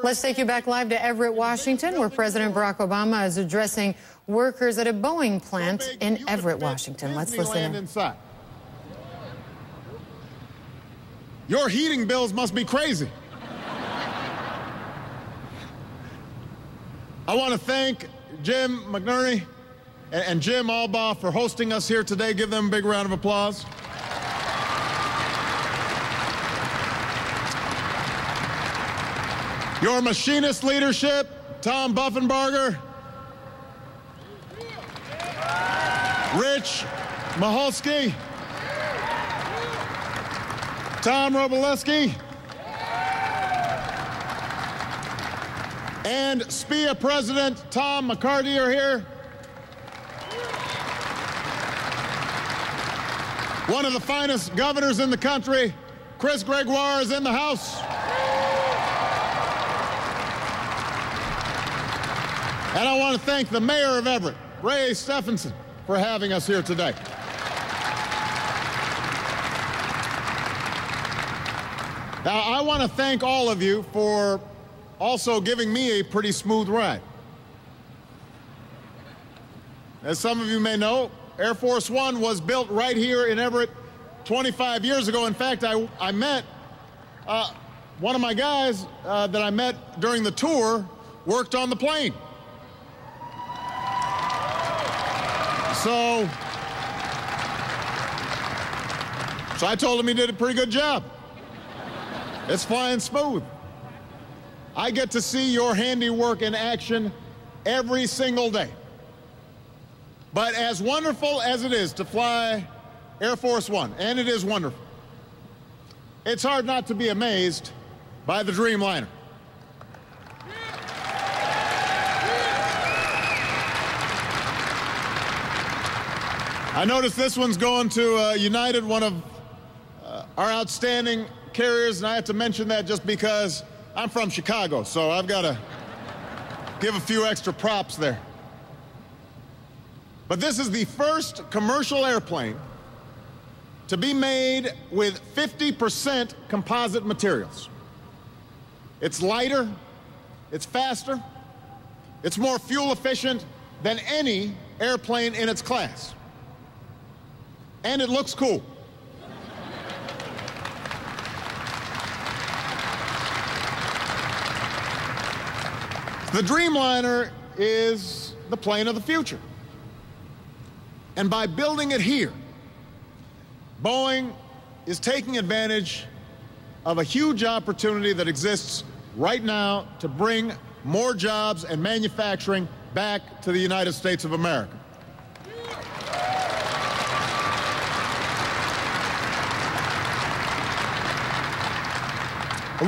Let's take you back live to Everett, Washington, where President Barack Obama is addressing workers at a Boeing plant in Everett, Washington. Let's listen in. Your heating bills must be crazy. I want to thank Jim McNerney and Jim Albaugh for hosting us here today. Give them a big round of applause. Your machinist leadership, Tom Buffenbarger, Rich Maholsky, Tom Roboleski, and SPIA President Tom McCarty are here. One of the finest governors in the country, Chris Gregoire, is in the house. And I want to thank the mayor of Everett, Ray Stephenson, for having us here today. Now, I want to thank all of you for also giving me a pretty smooth ride. As some of you may know, Air Force One was built right here in Everett 25 years ago. In fact, I met one of my guys that I met during the tour worked on the plane. So I told him he did a pretty good job. It's flying smooth. I get to see your handiwork in action every single day. But as wonderful as it is to fly Air Force One, and it is wonderful, it's hard not to be amazed by the Dreamliner. I noticed this one's going to United, one of our outstanding carriers, and I have to mention that just because I'm from Chicago, so I've got to give a few extra props there. But this is the first commercial airplane to be made with 50% composite materials. It's lighter, it's faster, it's more fuel efficient than any airplane in its class. And it looks cool. The Dreamliner is the plane of the future. And by building it here, Boeing is taking advantage of a huge opportunity that exists right now to bring more jobs and manufacturing back to the United States of America.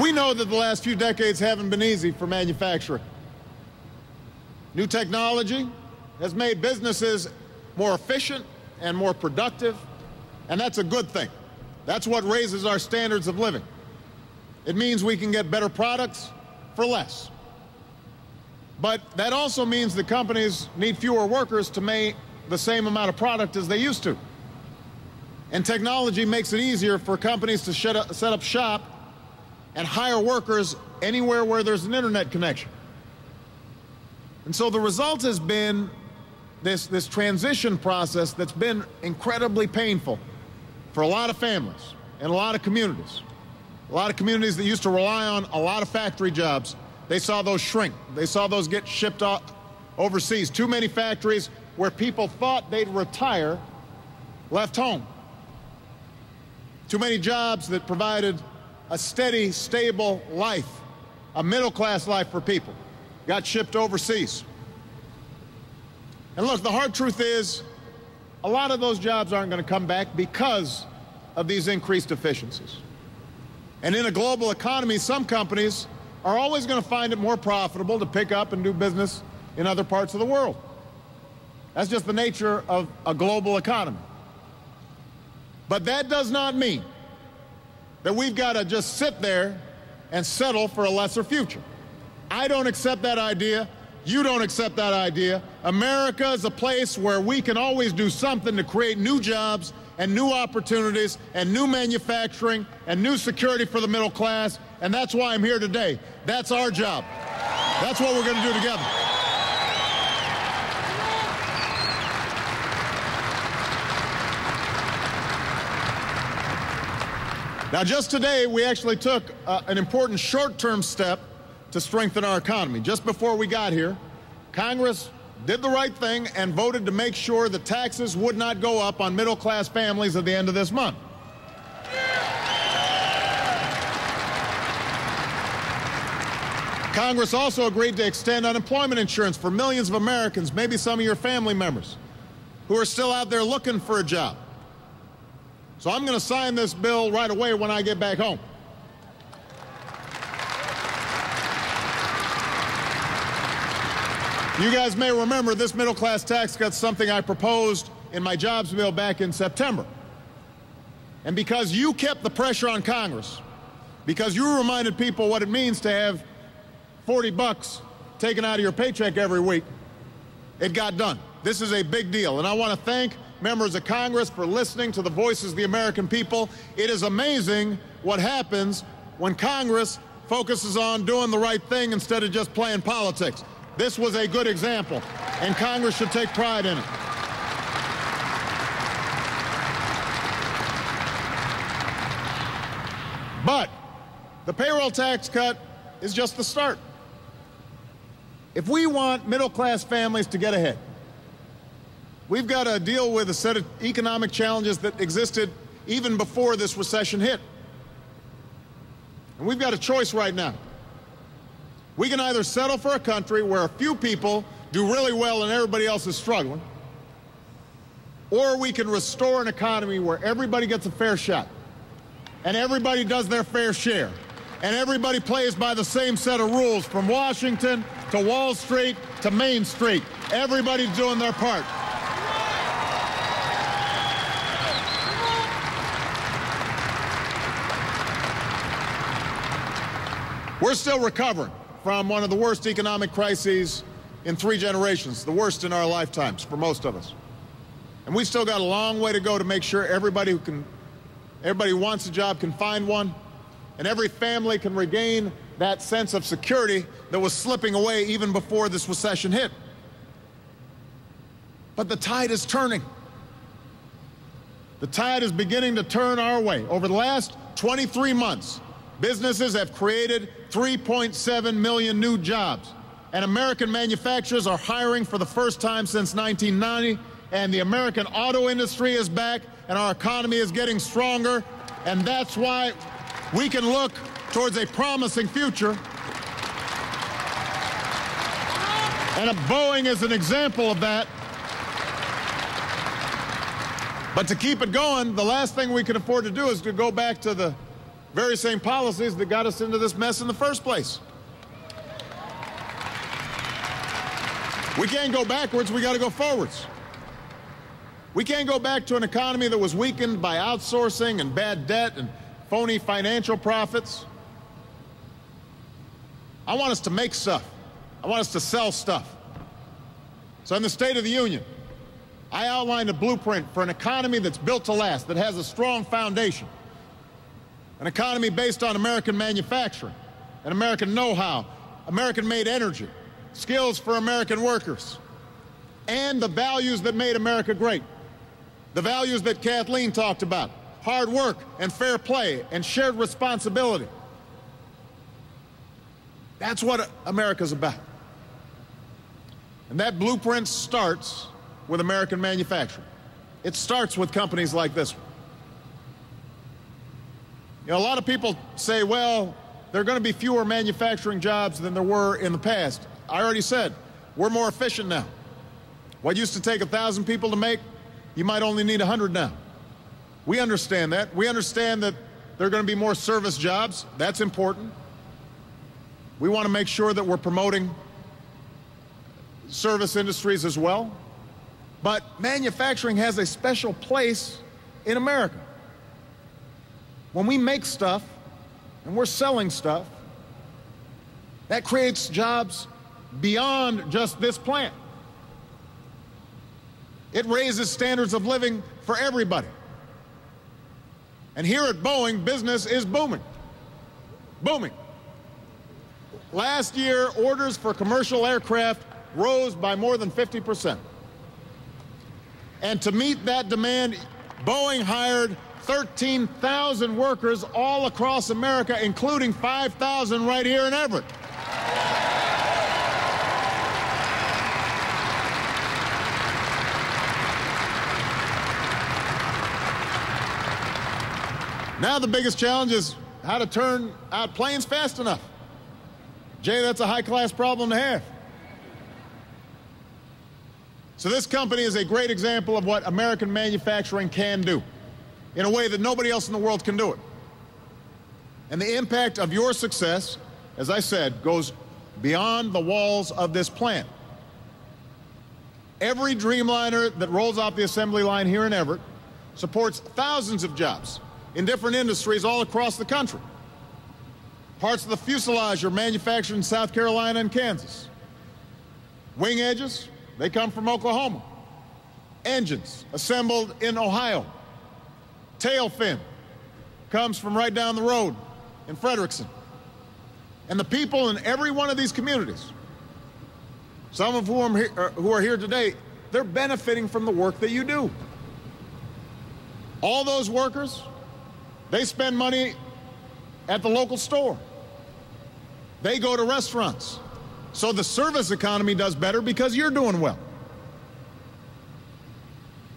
We know that the last few decades haven't been easy for manufacturing. New technology has made businesses more efficient and more productive, and that's a good thing. That's what raises our standards of living. It means we can get better products for less. But that also means that companies need fewer workers to make the same amount of product as they used to. And technology makes it easier for companies to set up shop and hire workers anywhere where there's an internet connection. And so the result has been this transition process that's been incredibly painful for a lot of families and a lot of communities. A lot of communities that used to rely on a lot of factory jobs, they saw those shrink. They saw those get shipped overseas. Too many factories where people thought they'd retire left home. Too many jobs that provided a steady, stable life, a middle-class life for people, got shipped overseas. And look, the hard truth is, a lot of those jobs aren't going to come back because of these increased efficiencies. And in a global economy, some companies are always going to find it more profitable to pick up and do business in other parts of the world. That's just the nature of a global economy. But that does not mean that we've got to just sit there and settle for a lesser future. I don't accept that idea. You don't accept that idea. America is a place where we can always do something to create new jobs and new opportunities and new manufacturing and new security for the middle class. and that's why I'm here today. That's our job. That's what we're going to do together. Now, just today, we actually took an important short-term step to strengthen our economy. Just before we got here, Congress did the right thing and voted to make sure that taxes would not go up on middle-class families at the end of this month. Congress also agreed to extend unemployment insurance for millions of Americans, maybe some of your family members, who are still out there looking for a job. So I'm going to sign this bill right away when I get back home. You guys may remember this middle-class tax cut's something I proposed in my jobs bill back in September. And because you kept the pressure on Congress, because you reminded people what it means to have 40 bucks taken out of your paycheck every week, it got done. This is a big deal, and I want to thank members of Congress for listening to the voices of the American people. It is amazing what happens when Congress focuses on doing the right thing instead of just playing politics. This was a good example, and Congress should take pride in it. But the payroll tax cut is just the start. If we want middle-class families to get ahead, we've got to deal with a set of economic challenges that existed even before this recession hit. And we've got a choice right now. We can either settle for a country where a few people do really well and everybody else is struggling, or we can restore an economy where everybody gets a fair shot, and everybody does their fair share, and everybody plays by the same set of rules from Washington to Wall Street to Main Street. Everybody's doing their part. We're still recovering from one of the worst economic crises in 3 generations, the worst in our lifetimes for most of us. And we've still got a long way to go to make sure everybody who wants a job can find one, and every family can regain that sense of security that was slipping away even before this recession hit. But the tide is turning. The tide is beginning to turn our way. Over the last 23 months, businesses have created 3.7 million new jobs, and American manufacturers are hiring for the first time since 1990, and the American auto industry is back, and our economy is getting stronger, and that's why we can look towards a promising future. And Boeing is an example of that. But to keep it going, the last thing we can afford to do is to go back to the very same policies that got us into this mess in the first place. We can't go backwards, we got to go forwards. We can't go back to an economy that was weakened by outsourcing and bad debt and phony financial profits. I want us to make stuff. I want us to sell stuff. So in the State of the Union, I outlined a blueprint for an economy that's built to last, that has a strong foundation. An economy based on American manufacturing and American know-how, American-made energy, skills for American workers, and the values that made America great. The values that Kathleen talked about: hard work and fair play and shared responsibility. That's what America's about. And that blueprint starts with American manufacturing. It starts with companies like this one. You know, a lot of people say, well, there are going to be fewer manufacturing jobs than there were in the past. I already said, we're more efficient now. What used to take 1,000 people to make, you might only need 100 now. We understand that. We understand that there are going to be more service jobs. That's important. We want to make sure that we're promoting service industries as well. But manufacturing has a special place in America. When we make stuff and we're selling stuff, that creates jobs beyond just this plant. It raises standards of living for everybody. And here at Boeing, business is booming. booming. Last year, orders for commercial aircraft rose by more than 50%. And to meet that demand, Boeing hired 13,000 workers all across America, including 5,000 right here in Everett. Now the biggest challenge is how to turn out planes fast enough. Jay, that's a high-class problem to have. So this company is a great example of what American manufacturing can do in a way that nobody else in the world can do it. And the impact of your success, as I said, goes beyond the walls of this plant. Every Dreamliner that rolls off the assembly line here in Everett supports thousands of jobs in different industries all across the country. Parts of the fuselage are manufactured in South Carolina and Kansas. Wing edges, they come from Oklahoma. Engines assembled in Ohio. Tail fin comes from right down the road in Frederickson. And the people in every one of these communities, some of whom who are here today, they're benefiting from the work that you do. All those workers, they spend money at the local store. They go to restaurants. So the service economy does better because you're doing well.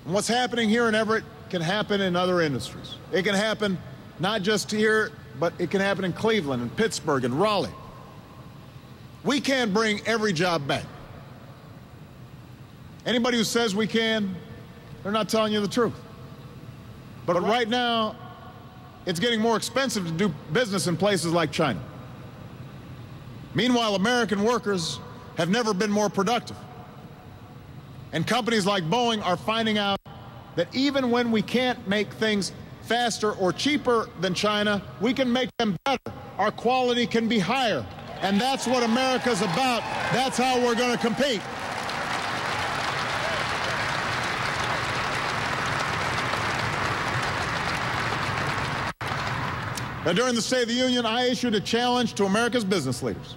And what's happening here in Everett can happen in other industries. It can happen not just here, but it can happen in Cleveland and Pittsburgh and Raleigh. We can't bring every job back. Anybody who says we can, they're not telling you the truth. But right now, it's getting more expensive to do business in places like China. Meanwhile, American workers have never been more productive. And companies like Boeing are finding out that even when we can't make things faster or cheaper than China, we can make them better. Our quality can be higher. And that's what America's about. That's how we're going to compete. Now, during the State of the Union, I issued a challenge to America's business leaders.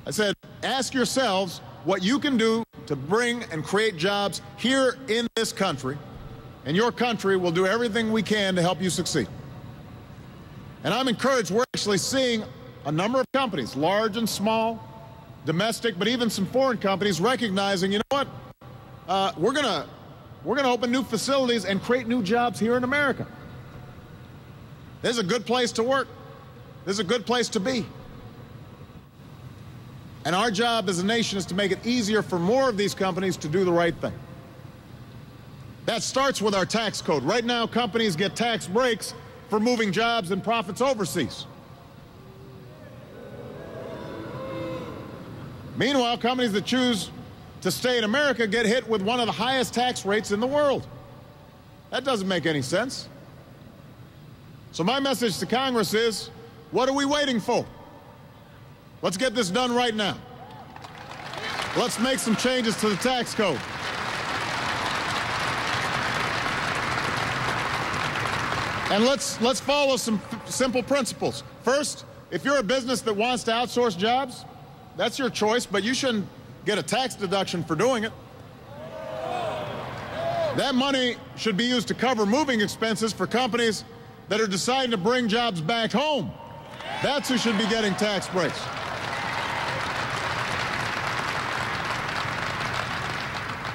I said, ask yourselves what you can do to bring and create jobs here in this country, and your country will do everything we can to help you succeed. And I'm encouraged. We're actually seeing a number of companies, large and small, domestic, but even some foreign companies recognizing, you know what, we're gonna open new facilities and create new jobs here in America. This is a good place to work. This is a good place to be. And our job as a nation is to make it easier for more of these companies to do the right thing. That starts with our tax code. Right now, companies get tax breaks for moving jobs and profits overseas. Meanwhile, companies that choose to stay in America get hit with one of the highest tax rates in the world. That doesn't make any sense. So my message to Congress is, what are we waiting for? Let's get this done right now. Let's make some changes to the tax code. And let's follow some simple principles. First, if you're a business that wants to outsource jobs, that's your choice, but you shouldn't get a tax deduction for doing it. That money should be used to cover moving expenses for companies that are deciding to bring jobs back home. That's who should be getting tax breaks.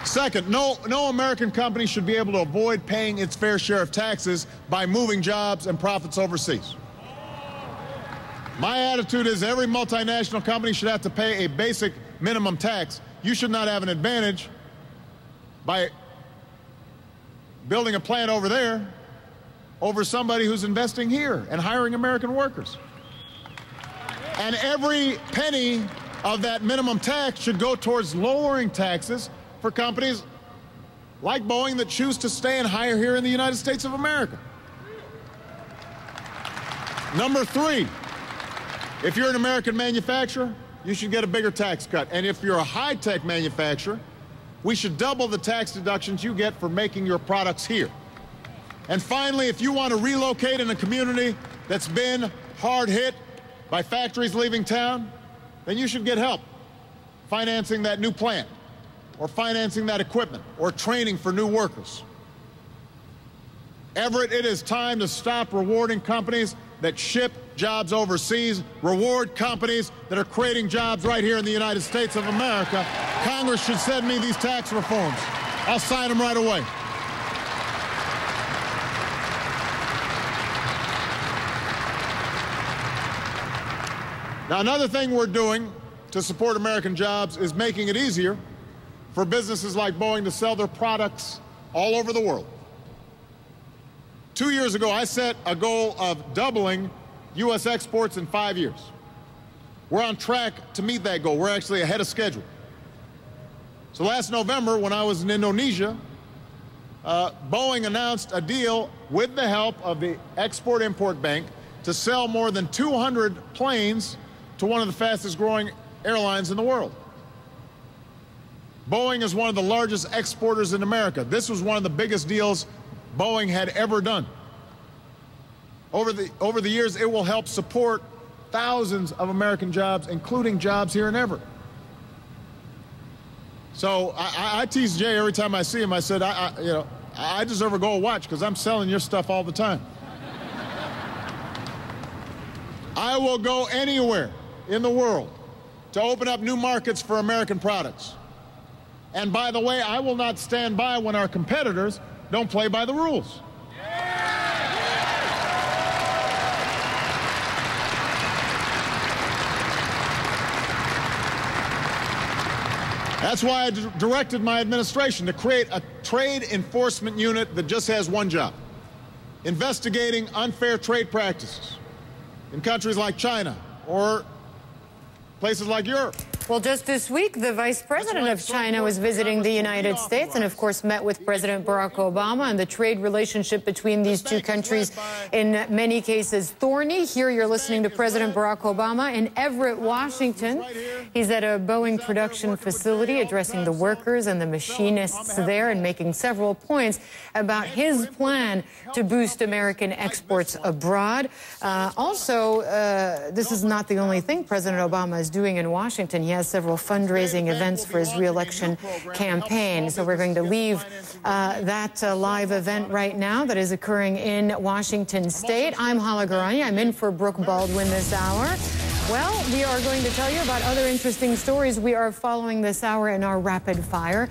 Second, no American company should be able to avoid paying its fair share of taxes by moving jobs and profits overseas. My attitude is every multinational company should have to pay a basic minimum tax. You should not have an advantage by building a plant over there over somebody who's investing here and hiring American workers. And every penny of that minimum tax should go towards lowering taxes for companies like Boeing that choose to stay and hire here in the United States of America. Number three, if you're an American manufacturer, you should get a bigger tax cut. And if you're a high-tech manufacturer, we should double the tax deductions you get for making your products here. And finally, if you want to relocate in a community that's been hard hit by factories leaving town, then you should get help financing that new plant, or financing that equipment, or training for new workers. Everett, it is time to stop rewarding companies that ship jobs overseas, reward companies that are creating jobs right here in the United States of America. Congress should send me these tax reforms. I'll sign them right away. Now, another thing we're doing to support American jobs is making it easier for businesses like Boeing to sell their products all over the world. 2 years ago, I set a goal of doubling U.S. exports in 5 years. We're on track to meet that goal. We're actually ahead of schedule. So last November, when I was in Indonesia, Boeing announced a deal with the help of the Export-Import Bank to sell more than 200 planes to one of the fastest growing airlines in the world. Boeing is one of the largest exporters in America. This was one of the biggest deals Boeing had ever done. Over the years, it will help support thousands of American jobs, including jobs here in Everett. So I tease Jay every time I see him. I said, I deserve a gold watch because I'm selling your stuff all the time. I will go anywhere in the world to open up new markets for American products. And by the way, I will not stand by when our competitors don't play by the rules. That's why I directed my administration to create a trade enforcement unit that just has one job: investigating unfair trade practices in countries like China or places like Europe. Well, just this week, the vice president of China was visiting the United States and, of course, met with President Barack Obama. And the trade relationship between these two countries, in many cases, thorny. Here you're listening to President Barack Obama in Everett, Washington. He's at a Boeing production facility addressing the workers and the machinists there and making several points about his plan to boost American exports abroad. Also, this is not the only thing President Obama is doing in Washington. He has several fundraising events for his re-election campaign. So we're going to leave that live event right now that is occurring in Washington State. I'm Hala Garani. I'm in for Brooke Baldwin this hour. Well, we are going to tell you about other interesting stories we are following this hour in our rapid fire.